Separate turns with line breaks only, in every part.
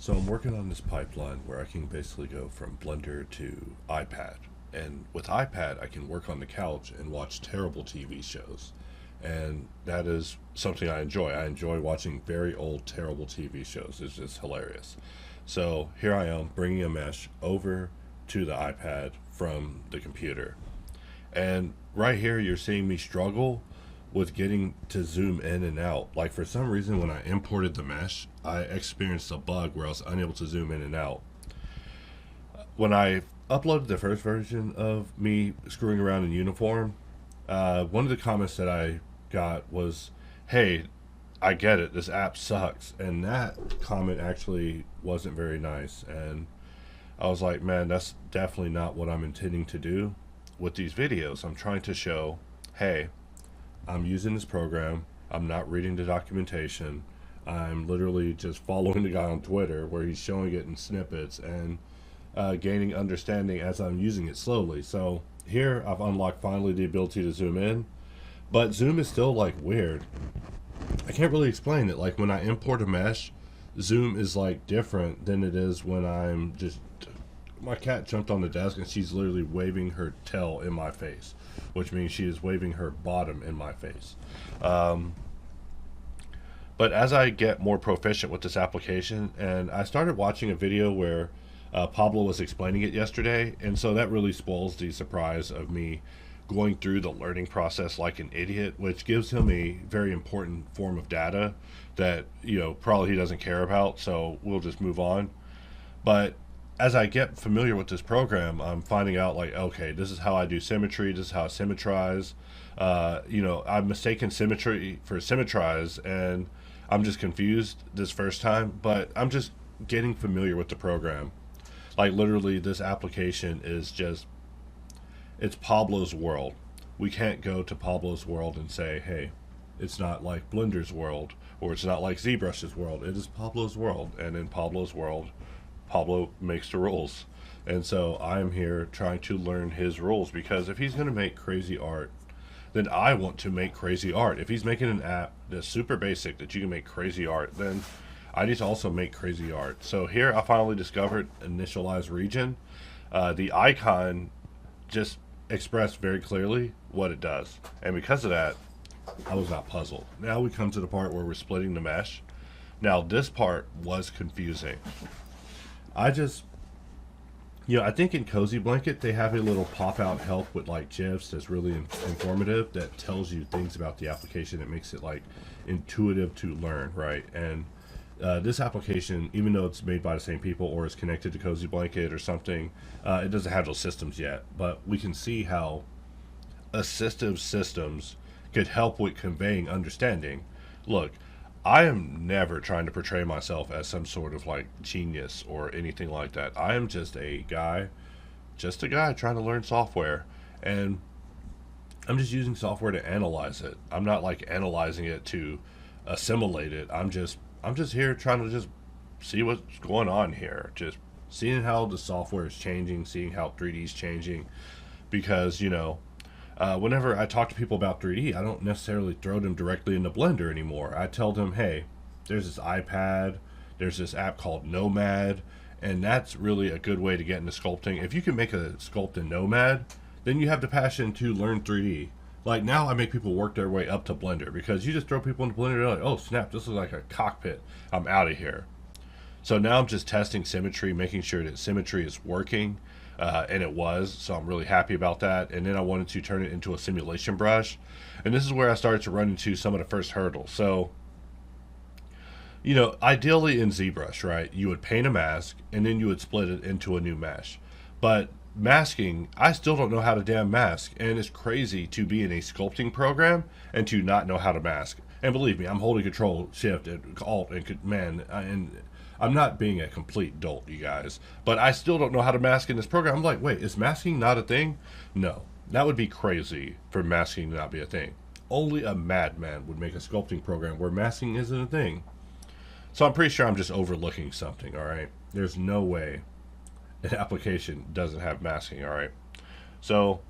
So I'm working on this pipeline where I can basically go from Blender to iPad. And with iPad, I can work on the couch and watch terrible TV shows. And that is something I enjoy. I enjoy watching very old, terrible TV shows. It's just hilarious. So here I am bringing a mesh over to the iPad from the computer. And right here, you're seeing me struggle with getting to zoom in and out. Like for some reason, when I imported the mesh, I experienced a bug where I was unable to zoom in and out. When I uploaded the first version of me screwing around in uniform, one of the comments that I got was, "Hey, I get it. This app sucks." And that comment actually wasn't very nice. And I was like, man, that's definitely not what I'm intending to do with these videos. I'm trying to show, hey, I'm using this program. I'm not reading the documentation. I'm literally just following the guy on Twitter where he's showing it in snippets and gaining understanding as I'm using it slowly. So here I've unlocked finally the ability to zoom in, but zoom is still like weird. I can't really explain it. Like when I import a mesh, zoom is like different than it is when I'm just. My cat jumped on the desk and she's literally waving her tail in my face, which means she is waving her bottom in my face. Um, but as I get more proficient with this application, and I started watching a video where Pablo was explaining it yesterday, and so that really spoils the surprise of me going through the learning process like an idiot, which gives him a very important form of data that probably he doesn't care about. So we'll just move on. But as I get familiar with this program, I'm finding out like, okay, this is how I do symmetry. This is how I symmetrize. I've mistaken symmetry for symmetrize, and I'm just confused this first time. But I'm just getting familiar with the program. Like literally, this application is just it's Pablo's world. We can't go to Pablo's world and say, hey, it's not like Blender's world or it's not like ZBrush's world. It is Pablo's world, and in Pablo's world, Pablo makes the rules. And so I'm here trying to learn his rules because if he's going to make crazy art, then I want to make crazy art. If he's making an app that's super basic that you can make crazy art, then I need to also make crazy art. So here I finally discovered initialize region. The icon just expressed very clearly what it does. And because of that, I was not puzzled. Now we come to the part where we're splitting the mesh. Now this part was confusing. I just, I think in Cozy Blanket they have a little pop-out help with like GIFs that's really informative that tells you things about the application that makes it like intuitive to learn, right? And this application, even though it's made by the same people or is connected to Cozy Blanket or something, it doesn't have those systems yet. But we can see how assistive systems could help with conveying understanding. Look, I am never trying to portray myself as some sort of like genius or anything like that. I am just a guy trying to learn software, and I'm just using software to analyze it. I'm not like analyzing it to assimilate it. I'm just here trying to just see what's going on here. Just seeing how the software is changing, seeing how 3D is changing, because whenever I talk to people about 3D, I don't necessarily throw them directly into Blender anymore. I tell them, hey, there's this iPad, there's this app called Nomad, and that's really a good way to get into sculpting. If you can make a sculpt in Nomad, then you have the passion to learn 3D. Like now I make people work their way up to Blender because you just throw people into Blender, they're like, oh snap, this is like a cockpit. I'm out of here. So now I'm just testing symmetry, making sure that symmetry is working, and it was. So I'm really happy about that. And then I wanted to turn it into a simulation brush, and this is where I started to run into some of the first hurdles. So, ideally in ZBrush, right, you would paint a mask and then you would split it into a new mesh. But masking, I still don't know how to damn mask, and it's crazy to be in a sculpting program and to not know how to mask. And believe me, I'm holding Control, Shift, and Alt, and Command, and I'm not being a complete dolt, you guys, but I still don't know how to mask in this program. I'm like, wait, is masking not a thing? No, that would be crazy for masking to not be a thing. Only a madman would make a sculpting program where masking isn't a thing. So I'm pretty sure I'm just overlooking something, all right? There's no way an application doesn't have masking, all right? So,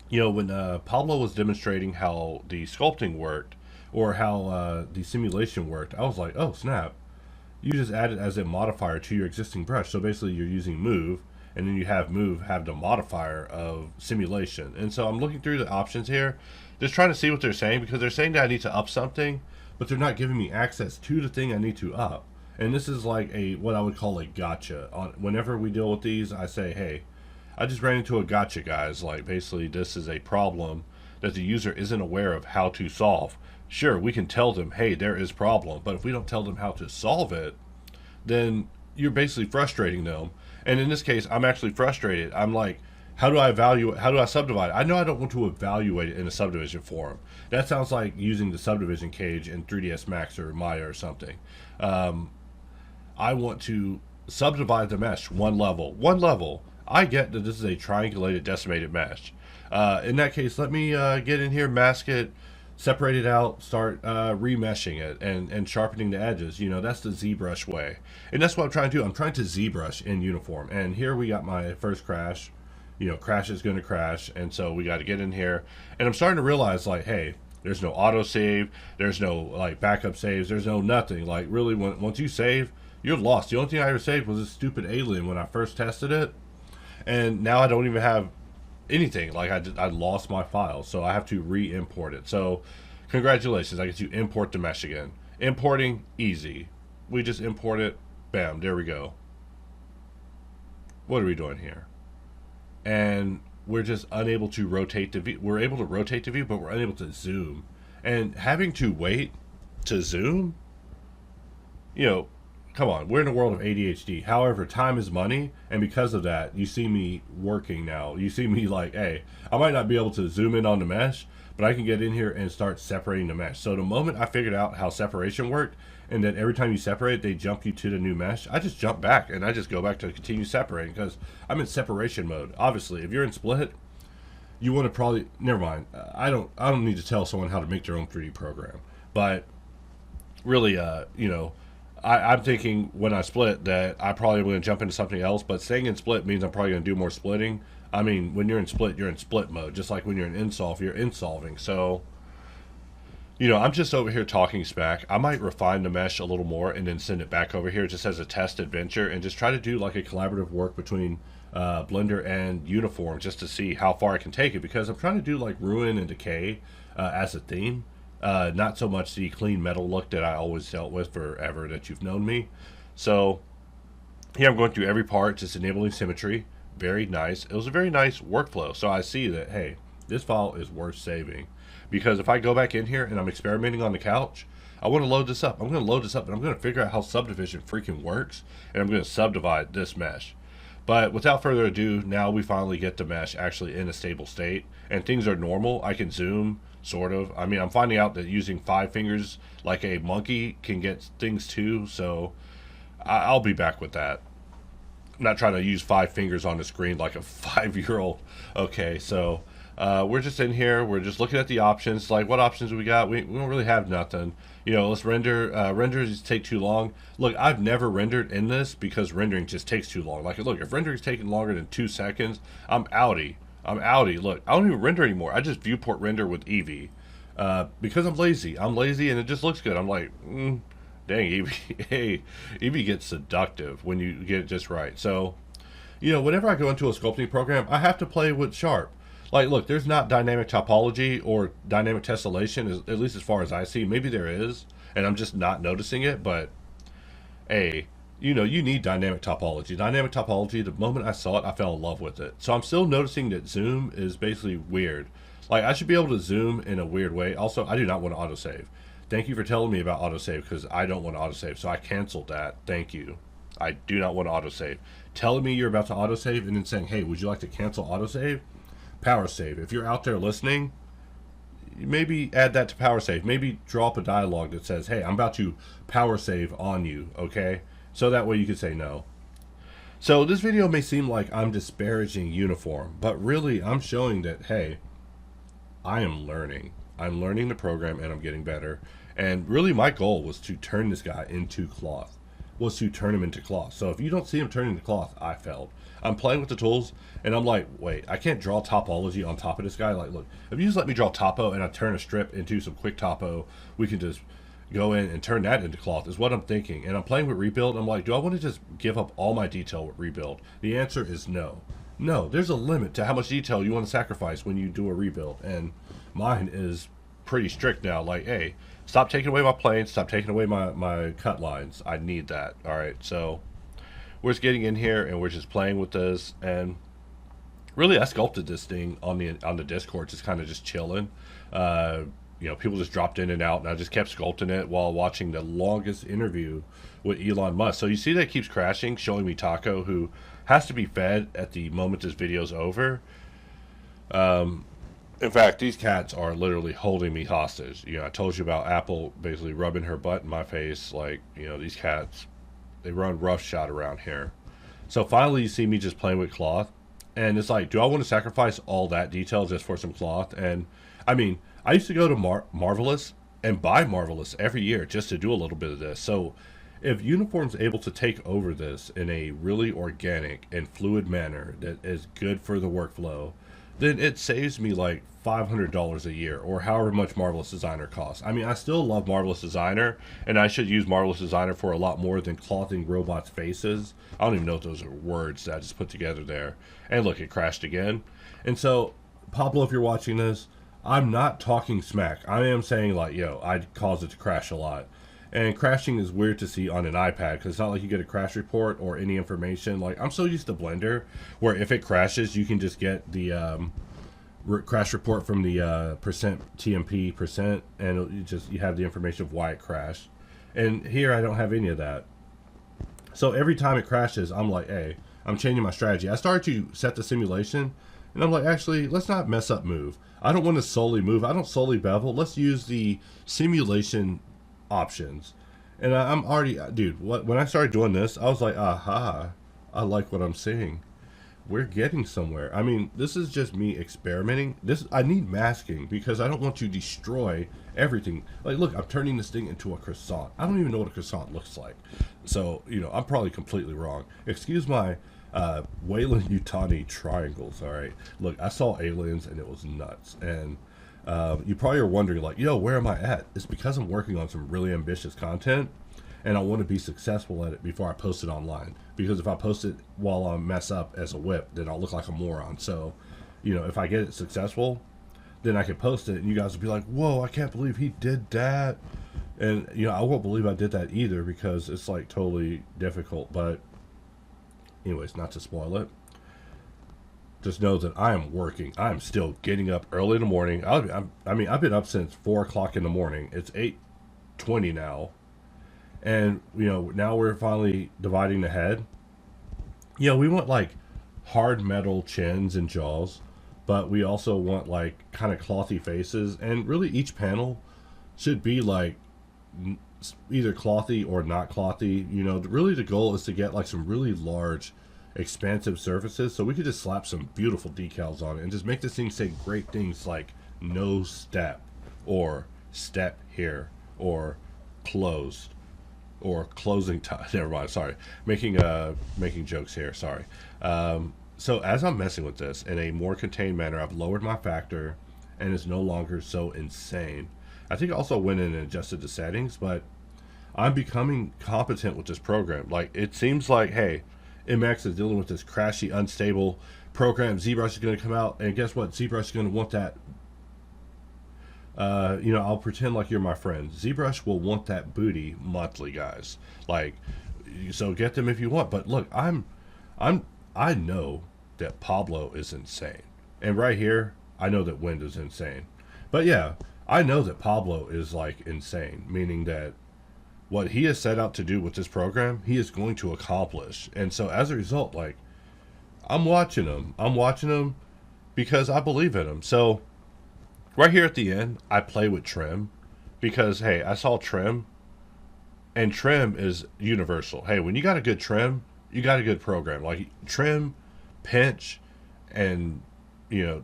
when Pablo was demonstrating how the sculpting worked or how the simulation worked, I was like, oh, snap. you just add it as a modifier to your existing brush. So basically you're using move, and then you have move have the modifier of simulation. And so I'm looking through the options here, just trying to see what they're saying, because they're saying that I need to up something, but they're not giving me access to the thing I need to up. And this is like a what I would call a gotcha. Whenever we deal with these, I say, hey, I just ran into a gotcha, guys. Like, basically, this is a problem that the user isn't aware of how to solve. Sure, we can tell them, hey, there is problem, but if we don't tell them how to solve it, then you're basically frustrating them. And in this case, I'm actually frustrated. I'm like, how do I evaluate? How do I subdivide? I know I don't want to evaluate it in a subdivision form. That sounds like using the subdivision cage in 3ds Max or Maya or something. I want to subdivide the mesh one level. One level. I get that this is a triangulated decimated mesh. In that case, let me get in here, mask it, separate it out, start remeshing it and sharpening the edges. You know, that's the ZBrush way. And that's what I'm trying to do. I'm trying to ZBrush in uniform. And here we got my first crash. You know, crash is going to crash. And so we got to get in here. And I'm starting to realize, like, hey, there's no autosave. There's no, like, backup saves. There's no nothing. Like, really, once you save, you're lost. The only thing I ever saved was this stupid alien when I first tested it. And now I don't even have anything. Like, I lost my file, so I have to re-import it. So congratulations, I get to import the mesh again. Importing, easy. We just import it, bam, there we go. What are we doing here? And we're just unable to rotate the view. We're able to rotate the view, but we're unable to zoom. And having to wait to zoom, you know, come on, we're in a world of ADHD. However, time is money, and because of that, you see me working now. You see me like, hey, I might not be able to zoom in on the mesh, but I can get in here and start separating the mesh. So the moment I figured out how separation worked, and that every time you separate, they jump you to the new mesh, I just jump back, and I just go back to continue separating, because I'm in separation mode. Obviously, if you're in split, you want to probably, never mind, I don't need to tell someone how to make their own 3D program. But really, you know, I'm thinking when I split that I probably going to jump into something else, but staying in split means I'm probably going to do more splitting. I mean, when you're in split mode, just like when you're in insolve, you're insolving. So, you know, I'm just over here talking smack. I might refine the mesh a little more and then send it back over here just as a test adventure and just try to do like a collaborative work between Blender and Uniform just to see how far I can take it, because I'm trying to do like ruin and decay as a theme. Not so much the clean metal look that I always dealt with forever that you've known me. So here I'm going through every part, just enabling symmetry. Very nice. It was a very nice workflow. So I see that, hey, this file is worth saving. Because if I go back in here and I'm experimenting on the couch, I want to load this up. I'm going to load this up and I'm going to figure out how subdivision freaking works. And I'm going to subdivide this mesh. But without further ado, now we finally get the mesh actually in a stable state. And things are normal. I can zoom. Sort of. I mean, I'm finding out that using 5 fingers like a monkey can get things too, so I'll be back with that. I'm not trying to use 5 fingers on the screen like a 5-year-old. Okay, so we're just in here. We're just looking at the options. Like, what options do we got? We don't really have nothing. You know, let's render. Renders take too long. Look, I've never rendered in this because rendering just takes too long. Like, look, if rendering's taking longer than 2 seconds, I'm outie. Look, I don't even render anymore. I just viewport render with Eevee. Because I'm lazy. I'm lazy and it just looks good. I'm like, dang, Eevee. Hey, Eevee gets seductive when you get it just right. So, you know, whenever I go into a sculpting program, I have to play with sharp. Like, look, there's not dynamic topology or dynamic tessellation, at least as far as I see. Maybe there is, and I'm just not noticing it, but, hey, you know, you need dynamic topology. Dynamic topology, the moment I saw it, I fell in love with it. So I'm still noticing that zoom is basically weird. Like, I should be able to zoom in a weird way. Also, I do not want to autosave. Thank you for telling me about autosave, because I don't want to autosave. So I canceled that. Thank you. I do not want to autosave. Telling me you're about to autosave and then saying, hey, would you like to cancel autosave? Power save. If you're out there listening, maybe add that to power save. Maybe drop a dialogue that says, hey, I'm about to power save on you, okay? So that way you can say no. So this video may seem like I'm disparaging Uniform, but really I'm showing that, hey, I am learning. I'm learning the program and I'm getting better. And really my goal was to turn this guy into cloth. Was to turn him into cloth. So if you don't see him turn into cloth, I failed. I'm playing with the tools and I'm like, wait, I can't draw topology on top of this guy. Like, look, if you just let me draw topo and I turn a strip into some quick topo, we can just, go in and turn that into cloth is what I'm thinking. And I'm playing with rebuild. I'm like, do I want to just give up all my detail with rebuild? The answer is no. No, there's a limit to how much detail you want to sacrifice when you do a rebuild. And mine is pretty strict now. Like, hey, stop taking away my planes. Stop taking away my cut lines. I need that. All right. So we're just getting in here and we're just playing with this. And really, I sculpted this thing on the Discord, just kind of just chilling. Uh, People just dropped in and out, and I just kept sculpting it while watching the longest interview with Elon Musk. So you see that it keeps crashing, showing me Taco, who has to be fed at the moment this video's over. In fact, these cats are literally holding me hostage. I told you about Apple basically rubbing her butt in my face. Like, these cats, they run roughshod around here. So finally, you see me just playing with cloth, and it's like, do I want to sacrifice all that detail just for some cloth? And I mean, I used to go to Marvelous and buy Marvelous every year just to do a little bit of this. So if Uniform's able to take over this in a really organic and fluid manner that is good for the workflow, then it saves me like $500 a year or however much Marvelous Designer costs. I mean, I still love Marvelous Designer, and I should use Marvelous Designer for a lot more than clothing robots' faces. I don't even know if those are words that I just put together there. And look, it crashed again. And so, Pablo, if you're watching this, I'm not talking smack. I am saying like, I caused it to crash a lot. And crashing is weird to see on an iPad because it's not like you get a crash report or any information. Like, I'm so used to Blender where if it crashes, you can just get the crash report from the percent TMP percent, and you have the information of why it crashed. And here I don't have any of that. So every time it crashes, I'm like, hey, I'm changing my strategy. I started to set the simulation, and I'm like, actually, let's not mess up move. I don't want to solely move. I don't solely bevel. Let's use the simulation options. And I'm already, dude, when I started doing this, I was like, aha, I like what I'm seeing. We're getting somewhere. I mean, this is just me experimenting. I need masking because I don't want to destroy everything. Like, look, I'm turning this thing into a croissant. I don't even know what a croissant looks like. So, I'm probably completely wrong. Excuse my Wayland Yutani triangles, all right? Look, I saw aliens and it was nuts. And you probably are wondering, like, where am I at? It's because I'm working on some really ambitious content, and I want to be successful at it before I post it online. Because if I post it while I mess up as a whip, then I'll look like a moron. So, if I get it successful, then I can post it, and you guys will be like, whoa, I can't believe he did that. And, I won't believe I did that either because it's, like, totally difficult. But, anyways, not to spoil it. Just know that I am working. I'm still getting up early in the morning. I've been up since 4 o'clock in the morning. It's 8:20 now. And, now we're finally dividing the head. We want, like, hard metal chins and jaws. But we also want, like, kind of clothy faces. And really each panel should be, like, either clothy or not clothy. Really the goal is to get, like, some really large expansive surfaces so we could just slap some beautiful decals on it and just make this thing say great things like no step or step here or closed or closing time. Never mind, sorry, making jokes here, sorry. So as I'm messing with this in a more contained manner, I've lowered my factor and it's no longer so insane. I think I also went in and adjusted the settings, but I'm becoming competent with this program. Like, it seems like, hey, MX is dealing with this crashy, unstable program. ZBrush is going to come out, and guess what? ZBrush is going to want that. I'll pretend like you're my friend. ZBrush will want that booty monthly, guys. Like, so get them if you want. But look, I know that Pablo is insane, and right here, I know that Wind is insane. But yeah, I know that Pablo is like insane, meaning that what he has set out to do with this program, he is going to accomplish. And so as a result, like, I'm watching him because I believe in him. So right here at the end, I play with trim because, hey, I saw trim, and trim is universal. Hey, when you got a good trim, you got a good program. Like, trim, pinch, and,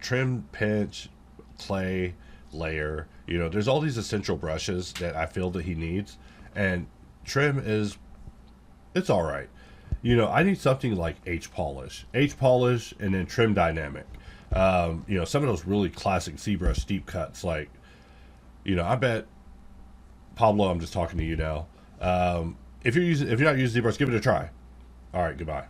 trim, pinch, clay, layer. There's all these essential brushes that I feel that he needs. And trim it's all right. I need something like H polish, and then trim dynamic. Some of those really classic ZBrush deep cuts, like, I bet Pablo, I'm just talking to you now. If you're not using ZBrush, give it a try. All right, goodbye.